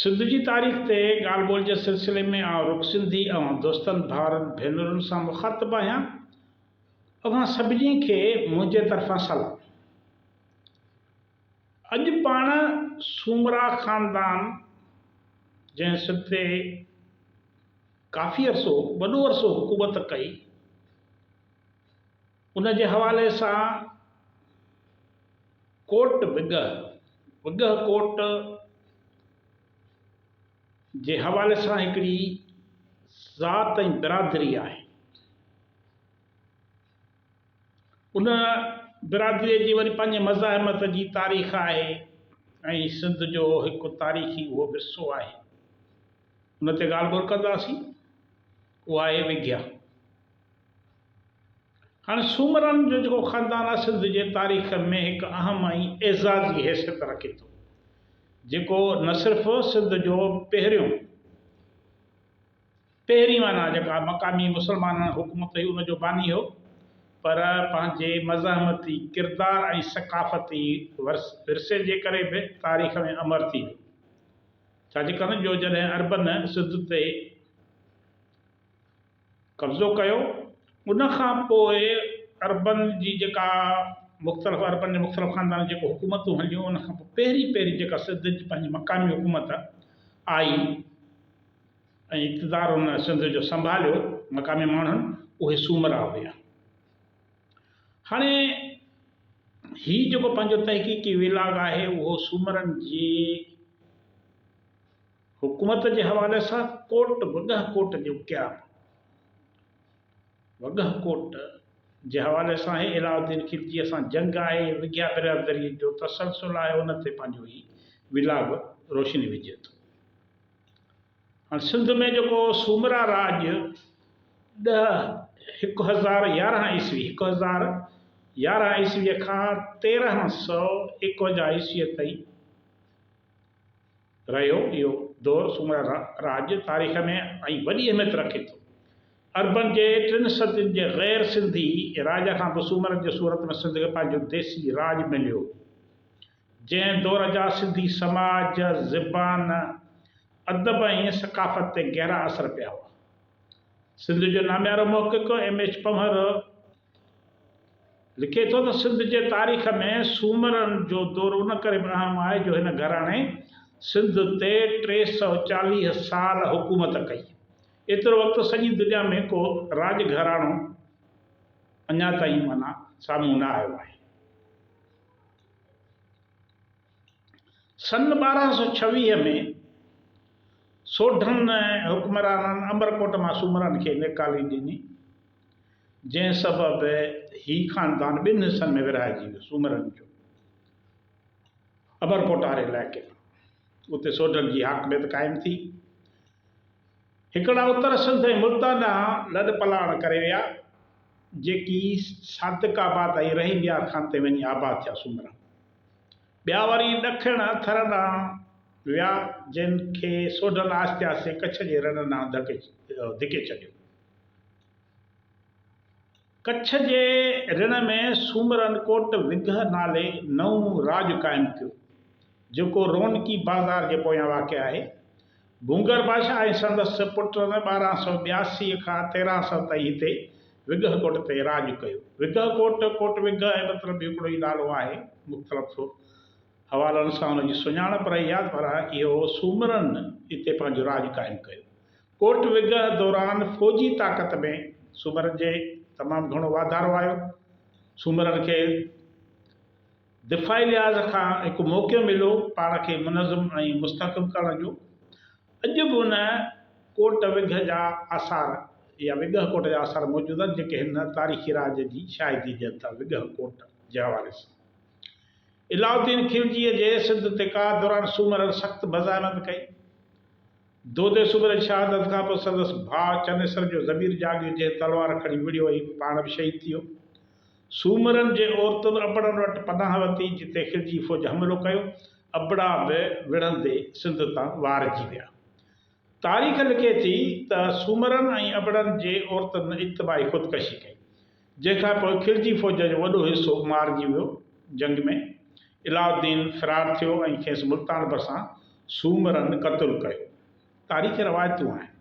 सिंध जी तारीख़ ते ॻाल्हि ॿोल जे सिलसिले में आउं रुख सिंधी ऐं दोस्तनि भाउरनि भेनरुनि सां मुख़ातिबु आहियां। अवां सभिनी खे मुंहिंजे तरफ़ां सलाम। अॼु पाण सूमरा ख़ानदान जंहिं सिंध ते काफ़ी वॾो अरसो हुकूमत कई, उन जे हवाले सां कोट विगह कोट जे हवाले सां हिकिड़ी ज़ात ऐं बिरादरी आहे। उन बिरादरीअ जी वरी पंहिंजे मज़ाहिमत जी तारीख़ आहे ऐं सिंध जो हिकु तारीख़ी उहो विरसो आहे। उन ते ॻाल्हि ॿोल कंदासीं। उहा आहे विग्या। हाणे सूमरनि जो जेको ख़ानदान आहे सिंध जे तारीख़ में हिकु अहम ऐं एज़ाज़ी हैसियत रखे थो, जेको न सिर्फ़ु सिंध जो पहिरीं माना जेका मक़ामी मुस्लमान हुकूमत हुई उनजो बानी हो, पर पंहिंजे मज़ाहमती किरदार ऐं सक़ाफ़ती विरसे जे करे बि तारीख़ में अमर थी वियो। छाजे करे जो जॾहिं अरबन सिंध ते कब्ज़ो कयो, उन खां पोइ अरबन जी जेका मुख़्तलिफ़ अरबन जे मुख़्तलिफ़ ख़ानदान जेको हुकूमतूं हलियूं, उन खां पोइ पहिरीं जेका सिंध जी पंहिंजी मक़ामी हुकूमत आई ऐं इक़्तिदार उन सिंध जो संभालियो मक़ामी माण्हुनि, उहे सूमरा हुया। हाणे हीउ जेको पंहिंजो तहक़ीक़ी विलाग आहे उहो सूमरनि जी हुकूमत जे हवाले सां विगह कोट जो क़याम, विगह कोट जे हवाले सां आहे। अलाउद्दीन खिलजीअ सां जंग आहे, विग्या बिरादरी जो तसलसल आहे, उन ते पंहिंजो ई विलाग रोशनी विझे थो। हाणे सिंध में जेको सूमरा राज 1011 ईस्वीअ खां 1351 ईस्वीअ ताईं रहियो। इहो दौर सूमरा राज तारीख़ में ऐं वॾी अहमियत रखे थो। अरबन जे 3 सदियुनि जे ग़ैर सिंधी राज खां पोइ सूमरनि जे सूरत में सिंध खे पंहिंजो देसी राज मिलियो, जंहिं दौर जा सिंधी समाज, ज़बान, अदब ऐं सक़ाफ़त ते गहरा असर पिया हुआ। सिंध जो नामियारो मुहक़िक़ M.H. पंवर लिखे थो त सिंध जे तारीख़ में सूमरनि जो दौर उन करे बि अहम आहे जो हिन घराणे सिंध ते 340 साल हुकूमत कई। एतिरो वक़्तु सॼी दुनिया में को राज घराणो अञा ताईं माना साम्हूं न आयो आहे। सन 1226 में सोढनि हुक्मराननि अमरकोट मां सूमरनि खे निकाली ॾिनी, जंहिं सबबु ही ख़ानदान 2 हिसनि में विरहाइजी वियो। सूमरनि जो अमरकोट वारे इलाइक़े में उते सोढनि जी हाकमियत क़ाइमु थी। हिकिड़ा उत्तर सिंध ऐं मुल्तान ॾांहुं लॾ पलाण करे विया, जेकी सादिकाबाद ऐं रहीमयार खान ते वञी आबाद थिया सूमरा। ॿिया वरी ॾखिण थर ॾांहुं विया, जिन खे सोढनि आस्ते आस्ते कच्छ जे रण ॾांहुं धिके छॾियो। कच्छ जे रण में सूमरनि कोट विगह नाले नओं राज क़ाइमु कयो, जेको रोनकी बाज़ार जे पोयां वाक़िअ आहे। भूंगर बादशाह ऐं संदसि पुटनि 1282 खां 1300 ताईं हिते विगह कोट ते राज कयो। विगह कोट विगह ऐं मतिलबु हिकिड़ो ई नालो आहे, मुख़्तलिफ़ हवालनि सां हुनजी सुञाणप रही आहे, पर इहो सूमरनि हिते पंहिंजो राज क़ाइमु कयो। कोट विगह दौरान फ़ौजी ताक़त में सूमरनि जे तमामु घणो वाधारो आयो। सूमरनि खे दिफ़ाई लिहाज़ खां हिकु मौक़ो मिलियो पाण खे मुनज़्ज़म ऐं मुस्तहकम करण जो। अॼु बि उन कोट विगह जा आसार या विगह कोट जा आसार मौजूदु आहिनि, जेके हिन तारीख़ी राज जी शाहिदी ॾियनि था। विगह कोट जे हवाले सां अलाउद्दीन खिलजीअ जे सिंध ते का दौरान सूमरनि सख़्तु मज़ाहमत कई। दोदे सूमर जी शहादत खां पोइ संदसि भाउ चनेसर जो ज़मीर जाॻियो, जंहिं तलवार खणी विड़ियो ऐं पाण बि शहीद थी वियो। सूमरनि जे औरतुनि अबड़नि वटि पनाह वरिती, जिते खिलजी फ़ौज हमिलो कयो। अबड़ा बि विढ़ंदे सिंध तां वारजी विया। तारीख़ लिखे थी त सूमरनि ऐं अबड़नि जे औरतुनि इज्तिमाही ख़ुदकशी कई, जंहिंखां पोइ खिलजी फ़ौज जो वॾो हिसो मारिजी वियो। जंग में अलाउद्दीन फ़रार थियो ऐं खेसि मुल्तान भरिसां सूमरनि क़त्लु कयो। तारीख़ रवायतूं आहिनि।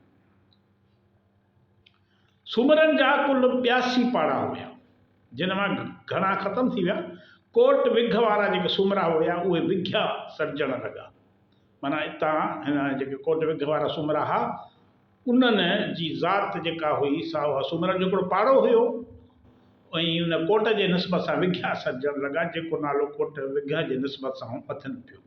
सूमरनि जा कुल 82 पाड़ा हुया, जिन मां घणा ख़तमु थी विया। कोट विघ वारा जेके सूमरा हुया उहे विघ्या सॾजणु लॻा। माना हितां हिन जेके कोट विघ वारा सूमरा हुआ उन्हनि जी ज़ात जेका हुई सा उहा सूमरनि जो हिकिड़ो पाड़ो हुयो ऐं उन कोट जे निस्बत सां विघ्या सॾजणु लॻा, जेको नालो कोट विघ जे निस्बत सां अथनि पियो।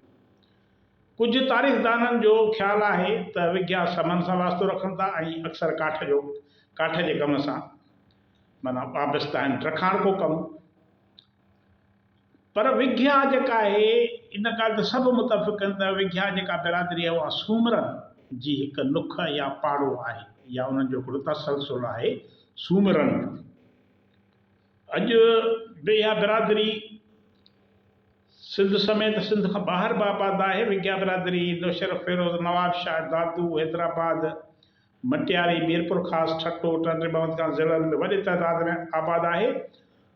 कुझु तारीख़दाननि जो ख़्यालु आहे त विघ्या समन सां वास्तो रखनि था ऐं अक्सर काठ जे कम सां माना वाबस्ता आहिनि, रखाण को कमु। पर विघ्या जेका आहे इन ॻाल्हि ते सभु मुतफ़िक़ आहिनि त विघ्या जेका बिरादरी आहे उहा सूमरनि जी हिकु नुख या पाड़ो आहे या उन्हनि जो हिकिड़ो तसलसुल आहे सूमरनि। अॼु बि इहा बिरादरी सिंध समेत सिंध खां ॿाहिरि बि आबाद आहे। विघ्या बिरादरी नुशरफ फिरोज़, नवाब शाह, दादू, हैदराबाद, मटियारी, मीरपुर ख़ासि, ठट्टो, टंडे मोहम्मद खान ज़िलनि में वॾे तइदाद में आबाद आहे।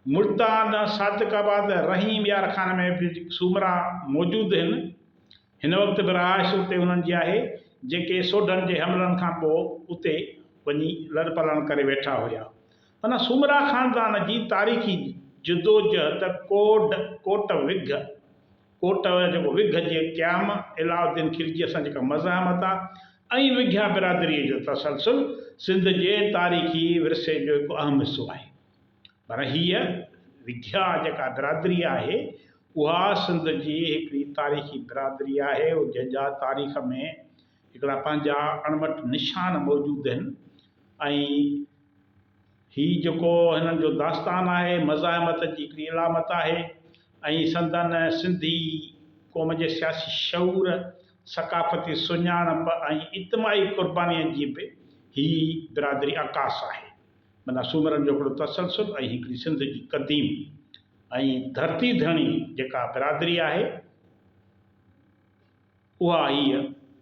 मुल्तान, सादिक़ाबाद, रहीम यार खान में बि सूमरा मौजूदु आहिनि। हिन वक़्तु बि रहाइश उते उन्हनि जी आहे जेके सोढनि जे हमलनि खां पोइ उते वञी लड़ पलण करे वेठा हुया। माना सूमरा ख़ानदान जी तारीख़ी जदोजहद कोट जेको विघ जे क़याम, अलाउद्दीन खिलजीअ सां जेका मज़ाहमत आहे ऐं विघ्या बिरादरीअ जो तसलसल सिंध जे तारीख़ी विरसे जो हिकु अहम हिसो आहे। पर हीअ विघ्या जेका बिरादरी आहे उहा सिंध जी हिकिड़ी तारीख़ी बिरादरी आहे जंहिंजा तारीख़ में हिकिड़ा पंहिंजा अणवट निशान मौजूदु आहिनि। ऐं हीउ जेको हिननि जो दास्तान आहे मज़ाहमत जी हिकिड़ी इलामत आहे ऐं संदन सिंधी क़ौम जे सियासी शऊर, सक़ाफ़ती सुञाणप ऐं इज्तिमाही क़ुर्बानीअ जी बि हीअ बिरादरी अकास आहे। माना सूमरनि जो हिकिड़ो तसलसल ऐं हिकिड़ी सिंध जी क़दीम ऐं धरती धणी जेका बिरादरी आहे उहा हीअ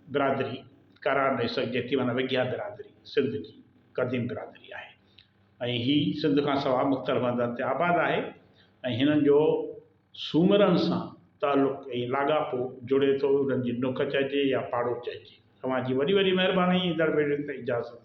बिरादरी करार ॾेई सघिजे थी। माना विघ्या बिरादरी सिंध जी क़दीम बिरादरी आहे ऐं हीअ सिंध खां सवाइ मुख़्तलिफ़ हंधनि ते आबाद आहे ऐं हिननि जो सूमरनि सां तालुक़ु ऐं लाॻापो जुड़े थो। उन्हनि जी नुख चइजे या पाड़ो चइजे। तव्हांजी वॾी वॾी महिरबानी। ईंदड़ भेरे ते इजाज़त।